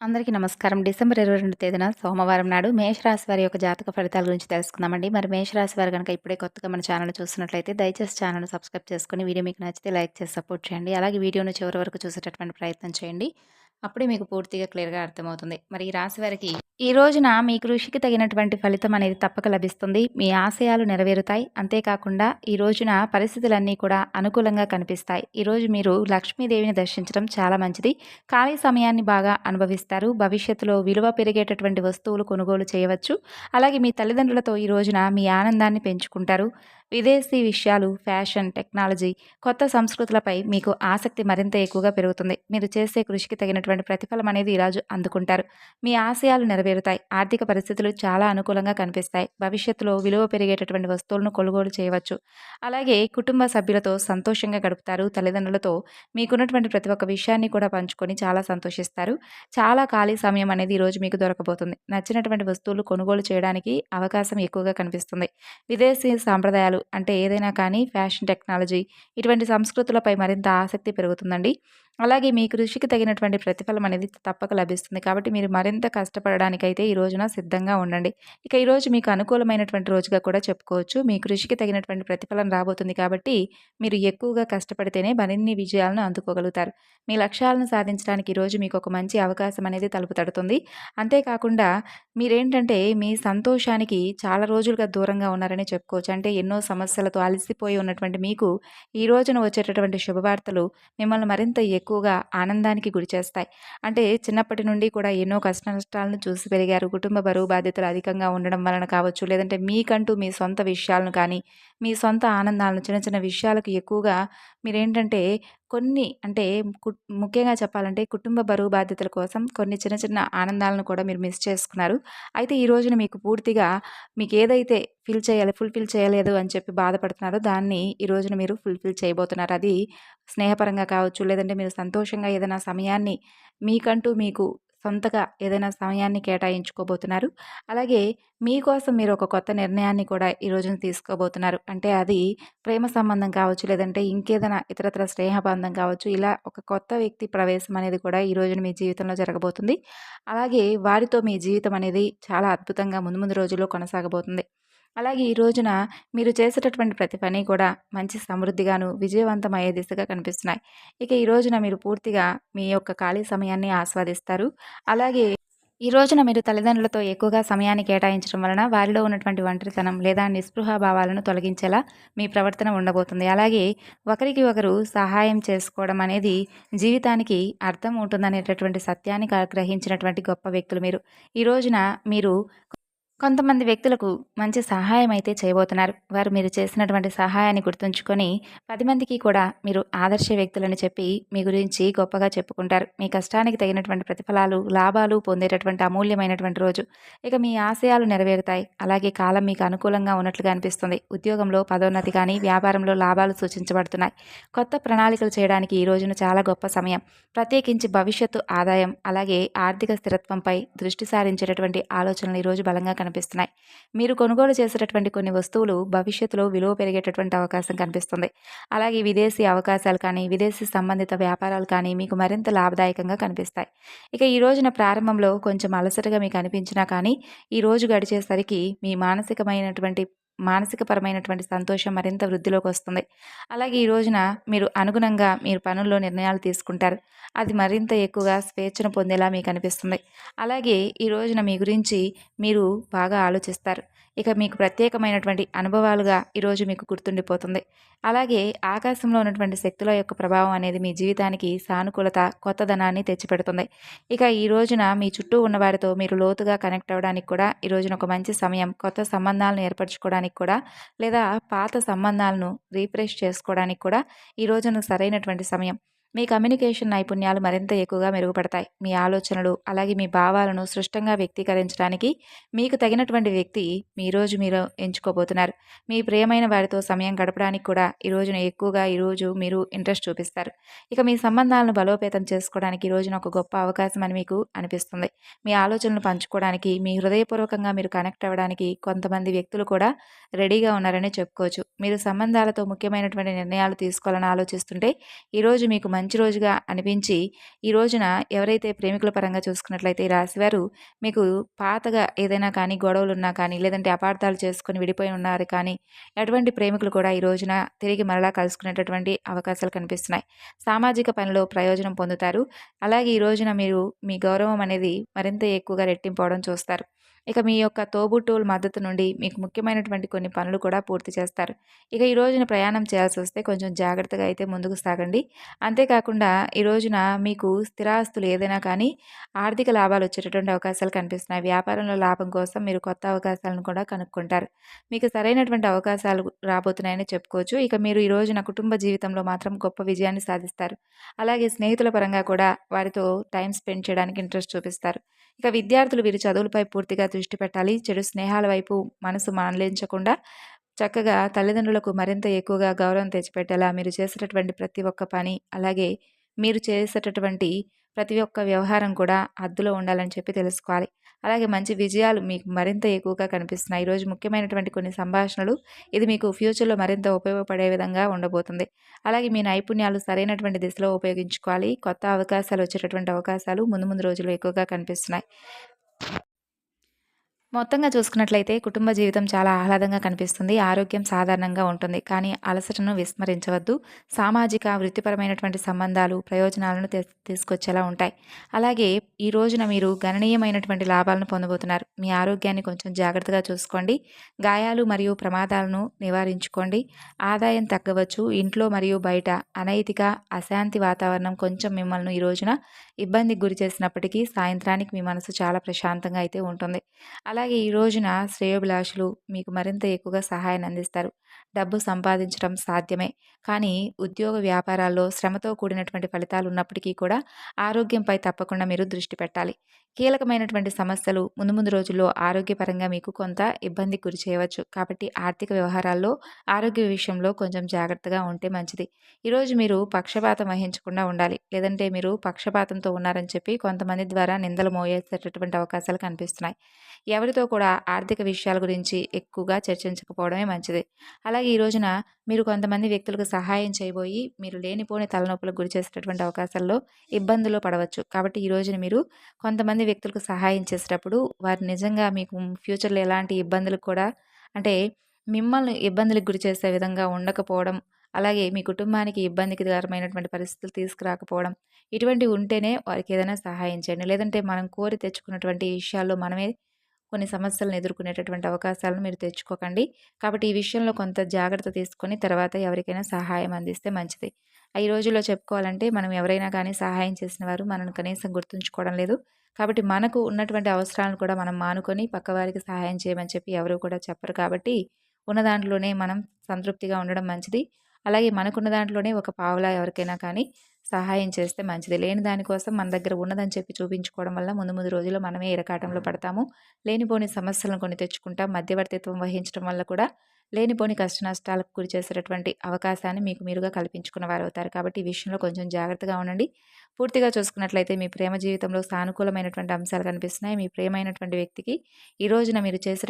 అందరికీ నమస్కారం. డిసెంబర్ 22 తేదీన సోమవారం నాడు మేషరాశి వారి యొక్క జాతక ఫలితాల గురించి తెలుసుకుందామండి. మరి మేషరాశి వారు గనక ఇప్పుడే కొత్తగా మన ఛానెల్ చూస్తున్నట్లయితే దయచేసి ఛానెల్‌ని సబ్స్క్రైబ్ చేసుకొని వీడియో మీకు నచ్చితే లైక్ చేసి సపోర్ట్ చేయండి. అలాగే వీడియోను చివరి వరకు చూసేటటువంటి ప్రయత్నం చేయండి. అప్పుడే మీకు పూర్తిగా క్లియర్‌గా అర్థమవుతుంది. మరి ఈ రాశి వారికి ఈ రోజున మీ కృషికి తగినటువంటి ఫలితం అనేది తప్పక లభిస్తుంది. మీ ఆశయాలు నెరవేరుతాయి. అంతేకాకుండా ఈ రోజున పరిస్థితులన్నీ కూడా అనుకూలంగా కనిపిస్తాయి. ఈరోజు మీరు లక్ష్మీదేవిని దర్శించడం చాలా మంచిది. ఖాళీ సమయాన్ని బాగా అనుభవిస్తారు. భవిష్యత్తులో విలువ పెరిగేటటువంటి వస్తువులు కొనుగోలు చేయవచ్చు. అలాగే మీ తల్లిదండ్రులతో ఈ రోజున మీ ఆనందాన్ని పెంచుకుంటారు. విదేశీ విషయాలు, ఫ్యాషన్, టెక్నాలజీ, కొత్త సంస్కృతులపై మీకు ఆసక్తి మరింత ఎక్కువగా పెరుగుతుంది. మీరు చేసే కృషికి తగినటువంటి ప్రతిఫలం అనేది ఈరోజు అందుకుంటారు. మీ ఆశయాలు నెరవేరుతాయి. ఆర్థిక పరిస్థితులు చాలా అనుకూలంగా కనిపిస్తాయి. భవిష్యత్తులో విలువ పెరిగేటటువంటి వస్తువులను కొనుగోలు చేయవచ్చు. అలాగే కుటుంబ సభ్యులతో సంతోషంగా గడుపుతారు. తల్లిదండ్రులతో మీకున్నటువంటి ప్రతి ఒక్క విషయాన్ని కూడా పంచుకొని చాలా సంతోషిస్తారు. చాలా ఖాళీ సమయం అనేది ఈరోజు మీకు దొరకబోతుంది. నచ్చినటువంటి వస్తువులు కొనుగోలు చేయడానికి అవకాశం ఎక్కువగా కనిపిస్తుంది. విదేశీ సాంప్రదాయాలు అంటే ఏదైనా కానీ ఫ్యాషన్ టెక్నాలజీ ఇటువంటి సంస్కృతులపై మరింత ఆసక్తి పెరుగుతుందండి. అలాగే మీ కృషికి తగినటువంటి ప్రతిఫలం అనేది తప్పక లభిస్తుంది. కాబట్టి మీరు మరింత కష్టపడడానికైతే ఈ రోజున సిద్ధంగా ఉండండి. ఇక ఈరోజు మీకు అనుకూలమైనటువంటి రోజుగా కూడా చెప్పుకోవచ్చు. మీ కృషికి తగినటువంటి ప్రతిఫలం రాబోతుంది కాబట్టి మీరు ఎక్కువగా కష్టపడితేనే మరిన్ని విజయాలను అందుకోగలుగుతారు. మీ లక్ష్యాలను సాధించడానికి ఈరోజు మీకు ఒక మంచి అవకాశం అనేది తలుపు తడుతుంది. అంతేకాకుండా మీరేంటంటే మీ సంతోషానికి చాలా రోజులుగా దూరంగా ఉన్నారని చెప్పుకోవచ్చు. అంటే ఎన్నో సమస్యలతో అలసిపోయి ఉన్నటువంటి మీకు ఈ రోజున వచ్చేటటువంటి శుభవార్తలు మిమ్మల్ని మరింత ఎక్కువగా ఆనందానికి గురిచేస్తాయి. అంటే చిన్నప్పటి నుండి కూడా ఎన్నో కష్ట నష్టాలను చూసి పెరిగారు. కుటుంబ బరువు బాధ్యతలు అధికంగా ఉండడం వలన కావచ్చు, లేదంటే మీకంటూ మీ సొంత విషయాలను కానీ, మీ సొంత ఆనందాలను చిన్న చిన్న విషయాలకు ఎక్కువగా మీరేంటంటే కొన్ని అంటే ముఖ్యంగా చెప్పాలంటే కుటుంబ బరువు బాధ్యతల కోసం కొన్ని చిన్న చిన్న ఆనందాలను కూడా మీరు మిస్ చేసుకున్నారు. అయితే ఈ రోజున మీకు పూర్తిగా మీకేదైతే ఫుల్‌ఫిల్ చేయలేదు అని చెప్పి బాధపడుతున్నారో దాన్ని ఈ రోజున మీరు ఫుల్‌ఫిల్ చేయబోతున్నారు. అది స్నేహపరంగా కావచ్చు, లేదంటే మీరు సంతోషంగా ఏదైనా సమయాన్ని మీకంటూ మీకు సొంతగా ఏదైనా సమయాన్ని కేటాయించుకోబోతున్నారు. అలాగే మీకోసం మీరు ఒక కొత్త నిర్ణయాన్ని కూడా ఈ రోజున తీసుకోబోతున్నారు. అంటే అది ప్రేమ సంబంధం కావచ్చు, లేదంటే ఇంకేదైనా ఇతరత్ర స్నేహ బంధం కావచ్చు. ఇలా ఒక కొత్త వ్యక్తి ప్రవేశం అనేది కూడా ఈ రోజున మీ జీవితంలో జరగబోతుంది. అలాగే వారితో మీ జీవితం అనేది చాలా అద్భుతంగా ముందు ముందు రోజుల్లో కొనసాగబోతుంది. అలాగే ఈ రోజున మీరు చేసేటటువంటి ప్రతి పని కూడా మంచి సమృద్ధిగాను, విజయవంతమయ్యే దిశగా కనిపిస్తున్నాయి. ఇక ఈ రోజున మీరు పూర్తిగా మీ యొక్క ఖాళీ సమయాన్ని ఆస్వాదిస్తారు. అలాగే ఈ రోజున మీరు తల్లిదండ్రులతో ఎక్కువగా సమయాన్ని కేటాయించడం వలన వారిలో ఉన్నటువంటి ఒంటరితనం లేదా నిస్పృహ భావాలను తొలగించేలా మీ ప్రవర్తన ఉండబోతుంది. అలాగే ఒకరికి ఒకరు సహాయం చేసుకోవడం అనేది జీవితానికి అర్థం ఉంటుందనేటటువంటి సత్యాన్ని గ్రహించినటువంటి గొప్ప వ్యక్తులు మీరు. ఈ రోజున మీరు కొంతమంది వ్యక్తులకు మంచి సహాయం అయితే చేయబోతున్నారు. వారు మీరు చేసినటువంటి సహాయాన్ని గుర్తుంచుకొని 10 మందికి కూడా మీరు ఆదర్శ వ్యక్తులని చెప్పి మీ గురించి గొప్పగా చెప్పుకుంటారు. మీ కష్టానికి తగినటువంటి ప్రతిఫలాలు, లాభాలు పొందేటటువంటి అమూల్యమైనటువంటి రోజు. ఇక మీ ఆశయాలు నెరవేరుతాయి. అలాగే కాలం మీకు అనుకూలంగా ఉన్నట్లుగా అనిపిస్తుంది. ఉద్యోగంలో పదోన్నతి కానీ, వ్యాపారంలో లాభాలు సూచించబడుతున్నాయి. కొత్త ప్రణాళికలు చేయడానికి ఈ రోజున చాలా గొప్ప సమయం. ప్రత్యేకించి భవిష్యత్తు ఆదాయం, అలాగే ఆర్థిక స్థిరత్వంపై దృష్టి సారించేటటువంటి ఆలోచనలు ఈరోజు బలంగా కనిపిస్తున్నాయి. మీరు కొనుగోలు చేసేటటువంటి కొన్ని వస్తువులు భవిష్యత్తులో విలువ పెరిగేటటువంటి అవకాశం కనిపిస్తుంది. అలాగే విదేశీ అవకాశాలు కానీ, విదేశీ సంబంధిత వ్యాపారాలు కానీ మీకు మరింత లాభదాయకంగా కనిపిస్తాయి. ఇక ఈ రోజున ప్రారంభంలో కొంచెం అలసటగా మీకు అనిపించినా కానీ ఈ రోజు గడిచేసరికి మీ మానసికపరమైనటువంటి సంతోషం మరింత వృద్ధిలోకి వస్తుంది. అలాగే ఈ రోజున మీరు అనుగుణంగా మీరు పనుల్లో నిర్ణయాలు తీసుకుంటారు. అది మరింత ఎక్కువగా స్వేచ్ఛను పొందేలా మీకు అనిపిస్తుంది. అలాగే ఈ రోజున మీ గురించి మీరు బాగా ఆలోచిస్తారు. ఇక మీకు ప్రత్యేకమైనటువంటి అనుభవాలుగా ఈరోజు మీకు గుర్తుండిపోతుంది. అలాగే ఆకాశంలో ఉన్నటువంటి శక్తుల యొక్క ప్రభావం అనేది మీ జీవితానికి సానుకూలత, కొత్తదనాన్ని తెచ్చిపెడుతుంది. ఇక ఈ రోజున మీ చుట్టూ ఉన్న వారితో మీరు లోతుగా కనెక్ట్ అవ్వడానికి కూడా ఈ రోజున ఒక మంచి సమయం. కొత్త సంబంధాలను ఏర్పరచుకోవడానికి కూడా, లేదా పాత సంబంధాలను రీఫ్రెష్ చేసుకోవడానికి కూడా ఈ రోజున సరైనటువంటి సమయం. మీ కమ్యూనికేషన్ నైపుణ్యాలు మరింత ఎక్కువగా మెరుగుపడతాయి. మీ ఆలోచనలు అలాగే మీ భావాలను స్పష్టంగా వ్యక్తీకరించడానికి మీకు తగినటువంటి వ్యక్తి మీరు ఎంచుకోబోతున్నారు. మీ ప్రియమైన వారితో సమయం గడపడానికి కూడా ఈరోజు మీరు ఇంట్రెస్ట్ చూపిస్తారు. ఇక మీ సంబంధాలను బలోపేతం చేసుకోవడానికి ఈ రోజున ఒక గొప్ప అవకాశం అని మీకు అనిపిస్తుంది. మీ ఆలోచనలు పంచుకోవడానికి, మీ హృదయపూర్వకంగా మీరు కనెక్ట్ అవ్వడానికి కొంతమంది వ్యక్తులు కూడా రెడీగా ఉన్నారని చెప్పుకోవచ్చు. మీరు సంబంధాలతో ముఖ్యమైనటువంటి నిర్ణయాలు తీసుకోవాలని ఆలోచిస్తుంటే ఈరోజు మీకు మంచి రోజుగా అనిపించి ఈ రోజున ఎవరైతే ప్రేమికుల పరంగా చూసుకున్నట్లయితే ఈ రాశివారు మీకు పాతగా ఏదైనా కానీ గొడవలున్నా కానీ లేదంటే అపార్థాలు చేసుకొని విడిపోయి ఉన్నారు కానీ ఎటువంటి ప్రేమికులు కూడా ఈ రోజున తిరిగి మరలా కలుసుకునేటటువంటి అవకాశాలు కనిపిస్తున్నాయి. సామాజిక పనిలో ప్రయోజనం పొందుతారు. అలాగే ఈ రోజున మీరు మీ గౌరవం అనేది మరింత ఎక్కువగా రెట్టింపు అవ్వడం చూస్తారు. ఇక మీ యొక్క తోబుట్టువుల మద్దతు నుండి మీకు ముఖ్యమైనటువంటి కొన్ని పనులు కూడా పూర్తి చేస్తారు. ఇక ఈ రోజున ప్రయాణం చేయాల్సి వస్తే కొంచెం జాగ్రత్తగా అయితే ముందుకు సాగండి. అంతేకాకుండా ఈ రోజున మీకు స్థిరాస్తులు ఏదైనా కానీ ఆర్థిక లాభాలు వచ్చేటటువంటి అవకాశాలు కనిపిస్తున్నాయి. వ్యాపారంలో లాభం కోసం మీరు కొత్త అవకాశాలను కూడా కనుక్కుంటారు. మీకు సరైనటువంటి అవకాశాలు రాబోతున్నాయని చెప్పుకోవచ్చు. ఇక మీరు ఈ రోజున కుటుంబ జీవితంలో మాత్రం గొప్ప విజయాన్ని సాధిస్తారు. అలాగే స్నేహితుల పరంగా కూడా వారితో టైం స్పెండ్ చేయడానికి ఇంట్రెస్ట్ చూపిస్తారు. ఇక విద్యార్థులు వీరి చదువులపై పూర్తిగా దృష్టి పెట్టాలి. చెడు స్నేహాల వైపు మనసు మళ్లించకుండా చక్కగా తల్లిదండ్రులకు మరింత ఎక్కువగా గౌరవం తెచ్చిపెట్టేలా మీరు చేసేటటువంటి ప్రతి ఒక్క పని, అలాగే మీరు చేసేటటువంటి ప్రతి ఒక్క వ్యవహారం కూడా హద్దులో ఉండాలని చెప్పి తెలుసుకోవాలి. అలాగే మంచి విజయాలు మీకు మరింత ఎక్కువగా కనిపిస్తున్నాయి. ఈరోజు ముఖ్యమైనటువంటి కొన్ని సంభాషణలు ఇది మీకు ఫ్యూచర్‌లో మరింత ఉపయోగపడే విధంగా ఉండబోతుంది. అలాగే మీ నైపుణ్యాలు సరైనటువంటి దిశలో ఉపయోగించుకోవాలి. కొత్త అవకాశాలు వచ్చేటటువంటి అవకాశాలు ముందు ముందు రోజుల్లో ఎక్కువగా కనిపిస్తున్నాయి. మొత్తంగా చూసుకున్నట్లయితే కుటుంబ జీవితం చాలా ఆహ్లాదంగా కనిపిస్తుంది. ఆరోగ్యం సాధారణంగా ఉంటుంది. కానీ అలసటను విస్మరించవద్దు. సామాజిక, వృత్తిపరమైనటువంటి సంబంధాలు ప్రయోజనాలను తీసుకొచ్చేలా ఉంటాయి. అలాగే ఈ రోజున మీరు గణనీయమైనటువంటి లాభాలను పొందబోతున్నారు. మీ ఆరోగ్యాన్ని కొంచెం జాగ్రత్తగా చూసుకోండి. గాయాలు మరియు ప్రమాదాలను నివారించుకోండి. ఆదాయం తగ్గవచ్చు. ఇంట్లో మరియు బయట అనైతిక, అశాంతి వాతావరణం కొంచెం మిమ్మల్ని ఈ రోజున ఇబ్బందికి గురి చేసినప్పటికీ సాయంత్రానికి మీ మనసు చాలా ప్రశాంతంగా అయితే ఉంటుంది. అలాగే ఈ రోజున శ్రేయోభిలాషులు మీకు మరింత ఎక్కువగా సహాయాన్ని అందిస్తారు. డబ్బు సంపాదించడం సాధ్యమే. కానీ ఉద్యోగ వ్యాపారాల్లో శ్రమతో కూడినటువంటి ఫలితాలు ఉన్నప్పటికీ కూడా ఆరోగ్యంపై తప్పకుండా మీరు దృష్టి పెట్టాలి. కీలకమైనటువంటి సమస్యలు ముందు ముందు రోజుల్లో ఆరోగ్యపరంగా మీకు కొంత ఇబ్బందికి గురి చేయవచ్చు. కాబట్టి ఆర్థిక వ్యవహారాల్లో ఆరోగ్య విషయంలో కొంచెం జాగ్రత్తగా ఉంటే మంచిది. ఈరోజు మీరు పక్షపాతం వహించకుండా ఉండాలి. లేదంటే మీరు పక్షపాతంతో ఉన్నారని చెప్పి కొంతమంది ద్వారా నిందలు మోయేసేటటువంటి అవకాశాలు కనిపిస్తున్నాయి. ఎవరితో కూడా ఆర్థిక విషయాల గురించి ఎక్కువగా చర్చించకపోవడమే మంచిది. అలాగే ఈ రోజున మీరు కొంతమంది వ్యక్తులకు సహాయం చేయబోయి మీరు లేనిపోని తలనొప్పులకు గురి చేసేటటువంటి అవకాశాల్లో ఇబ్బందులు పడవచ్చు. కాబట్టి ఈ రోజున మీరు కొంతమంది వ్యక్తులకు సహాయం చేసేటప్పుడు వారు నిజంగా మీకు ఫ్యూచర్‌లో ఎలాంటి ఇబ్బందులు కూడా అంటే మిమ్మల్ని ఇబ్బందులకు గురి చేసే విధంగా ఉండకపోవడం, అలాగే మీ కుటుంబానికి ఇబ్బందికరమైనటువంటి పరిస్థితులు తీసుకురాకపోవడం, ఇటువంటివి ఉంటేనే వారికి ఏదైనా సహాయం చేయండి. లేదంటే మనం కోరి తెచ్చుకున్నటువంటి విషయాల్లో మనమే కొన్ని సమస్యలను ఎదుర్కొనేటటువంటి అవకాశాలను మీరు తెచ్చుకోకండి. కాబట్టి ఈ విషయంలో కొంత జాగ్రత్త తీసుకొని తర్వాత ఎవరికైనా సహాయం అందిస్తే మంచిది. ఈ రోజుల్లో చెప్పుకోవాలంటే మనం ఎవరైనా కానీ సహాయం చేసిన వారు మనల్ని కనీసం గుర్తుంచుకోవడం లేదు. కాబట్టి మనకు ఉన్నటువంటి అవసరాలను కూడా మనం మానుకొని పక్కవారికి సహాయం చేయమని చెప్పి ఎవరు కూడా చెప్పరు. కాబట్టి ఉన్న దాంట్లోనే మనం సంతృప్తిగా ఉండడం మంచిది. అలాగే మనకున్న దాంట్లోనే ఒక పావలా ఎవరికైనా కానీ సహాయం చేస్తే మంచిది. లేని దానికోసం మన దగ్గర ఉన్నదని చెప్పి చూపించుకోవడం వల్ల ముందు ముందు రోజుల్లో మనమే ఇరకాటంలో పడతాము. లేనిపోని సమస్యలను కొని తెచ్చుకుంటాం. మధ్యవర్తిత్వం వహించడం వల్ల కూడా లేనిపోని కష్ట నష్టాలకు గురి చేసేటటువంటి అవకాశాన్ని మీకు మీరుగా కల్పించుకున్న వారవుతారు. కాబట్టి ఈ విషయంలో కొంచెం జాగ్రత్తగా ఉండండి. పూర్తిగా చూసుకున్నట్లయితే మీ ప్రేమ జీవితంలో సానుకూలమైనటువంటి అంశాలు కనిపిస్తున్నాయి. మీ ప్రియమైనటువంటి వ్యక్తికి ఈ రోజున మీరు చేసే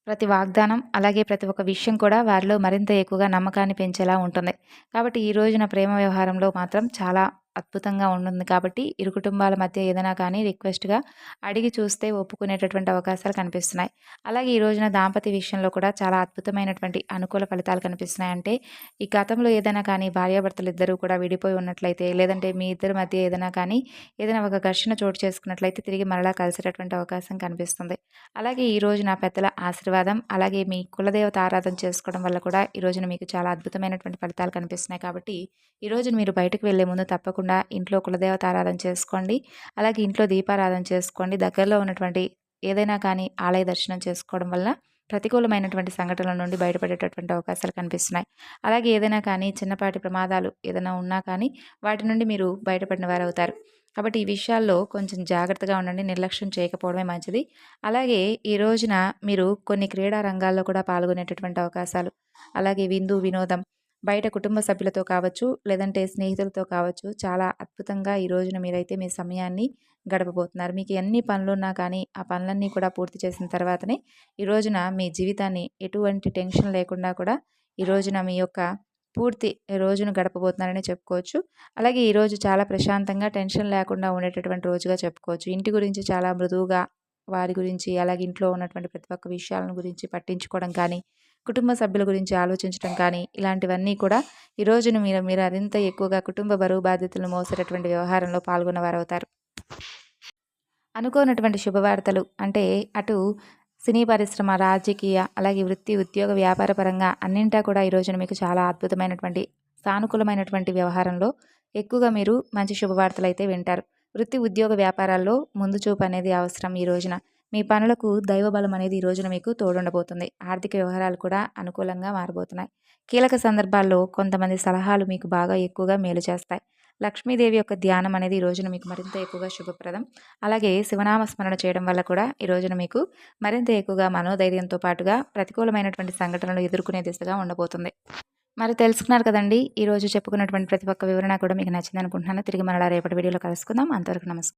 ప్రతి వాగ్దానం, అలాగే ప్రతి ఒక్క విషయం కూడా వారిలో మరింత ఎక్కువగా నమ్మకాన్ని పెంచేలా ఉంటుంది. కాబట్టి ఈ రోజున ప్రేమ వ్యవహారంలో మాత్రం చాలా అద్భుతంగా ఉంటుంది. కాబట్టి ఇరు కుటుంబాల మధ్య ఏదైనా కానీ రిక్వెస్ట్‌గా అడిగి చూస్తే ఒప్పుకునేటటువంటి అవకాశాలు కనిపిస్తున్నాయి. అలాగే ఈ రోజున దాంపత్య విషయంలో కూడా చాలా అద్భుతమైనటువంటి అనుకూల ఫలితాలు కనిపిస్తున్నాయి. అంటే ఈ గతంలో ఏదైనా కానీ భార్యాభర్తలు ఇద్దరూ కూడా విడిపోయి ఉన్నట్లయితే, లేదంటే మీ ఇద్దరి మధ్య ఏదైనా కానీ ఏదైనా ఒక ఘర్షణ చోటు చేసుకున్నట్లయితే తిరిగి మరలా కలిసేటటువంటి అవకాశం కనిపిస్తుంది. అలాగే ఈ రోజున పెద్దల ఆశీర్వాదం, అలాగే మీ కులదేవత ఆరాధన చేసుకోవడం వల్ల కూడా ఈ రోజున మీకు చాలా అద్భుతమైనటువంటి ఫలితాలు కనిపిస్తున్నాయి. కాబట్టి ఈ రోజున మీరు బయటకు వెళ్ళే ముందు తప్పకుండా ఇంట్లో కులదేవత ఆరాధన చేసుకోండి. అలాగే ఇంట్లో దీపారాధన చేసుకోండి. దగ్గరలో ఉన్నటువంటి ఏదైనా కానీ ఆలయ దర్శనం చేసుకోవడం వల్ల ప్రతికూలమైనటువంటి సంఘటనల నుండి బయటపడేటటువంటి అవకాశాలు కనిపిస్తున్నాయి. అలాగే ఏదైనా కానీ చిన్నపాటి ప్రమాదాలు ఏదైనా ఉన్నా కానీ వాటి నుండి మీరు బయటపడిన వారవుతారు. కాబట్టి ఈ విషయాల్లో కొంచెం జాగ్రత్తగా ఉండండి. నిర్లక్ష్యం చేయకపోవడమే మంచిది. అలాగే ఈ రోజున మీరు కొన్ని క్రీడా రంగాల్లో కూడా పాల్గొనేటటువంటి అవకాశాలు, అలాగే విందు, వినోదం బయట కుటుంబ సభ్యులతో కావచ్చు, లేదంటే స్నేహితులతో కావచ్చు, చాలా అద్భుతంగా ఈ రోజున మీరైతే మీ సమయాన్ని గడపబోతున్నారు. మీకు ఎన్ని పనులున్నా కానీ ఆ పనులన్నీ కూడా పూర్తి చేసిన తర్వాతనే ఈ రోజున మీ జీవితాన్ని ఎటువంటి టెన్షన్ లేకుండా కూడా ఈ రోజున మీ యొక్క పూర్తి రోజును గడపబోతున్నారని చెప్పుకోవచ్చు. అలాగే ఈరోజు చాలా ప్రశాంతంగా టెన్షన్ లేకుండా ఉండేటటువంటి రోజుగా చెప్పుకోవచ్చు. ఇంటి గురించి చాలా మృదువుగా వారి గురించి, అలాగే ఇంట్లో ఉన్నటువంటి ప్రతి ఒక్క విషయాలను గురించి పట్టించుకోవడం కానీ, కుటుంబ సభ్యుల గురించి ఆలోచించడం కానీ, ఇలాంటివన్నీ కూడా ఈ రోజున మీరు మీరు మరింత ఎక్కువగా కుటుంబ బరువు బాధ్యతలను మోసేటటువంటి వ్యవహారంలో పాల్గొన్నవారవుతారు. అనుకోనటువంటి శుభవార్తలు అంటే అటు సినీ పరిశ్రమ, రాజకీయ, అలాగే వృత్తి, ఉద్యోగ, వ్యాపార పరంగా అన్నింటా కూడా ఈ రోజున మీకు చాలా అద్భుతమైనటువంటి, సానుకూలమైనటువంటి వ్యవహారంలో ఎక్కువగా మీరు మంచి శుభవార్తలైతే వింటారు. వృత్తి, ఉద్యోగ, వ్యాపారాల్లో ముందు చూపు అనేది అవసరం ఈ రోజున. మీ పనులకు దైవబలం అనేది ఈ రోజున మీకు తోడుండబోతుంది. ఆర్థిక వ్యవహారాలు కూడా అనుకూలంగా మారబోతున్నాయి. కీలక సందర్భాల్లో కొంతమంది సలహాలు మీకు బాగా ఎక్కువగా మేలు చేస్తాయి. లక్ష్మీదేవి యొక్క ధ్యానం అనేది ఈ రోజున మీకు మరింత ఎక్కువగా శుభప్రదం. అలాగే శివనామ స్మరణ చేయడం వల్ల కూడా ఈ రోజున మీకు మరింత ఎక్కువగా మనోధైర్యంతో పాటుగా ప్రతికూలమైనటువంటి సంఘటనలు ఎదుర్కొనే దిశగా ఉండబోతుంది. మరి తెలుసుకున్నారు కదండి. ఈరోజు చెప్పుకున్నటువంటి ప్రతి ఒక్క వివరణ కూడా మీకు నచ్చింది అనుకుంటున్నాను. తిరిగి మరలా రేపటి వీడియోలో కలుసుకుందాం. అంతవరకు నమస్కారం.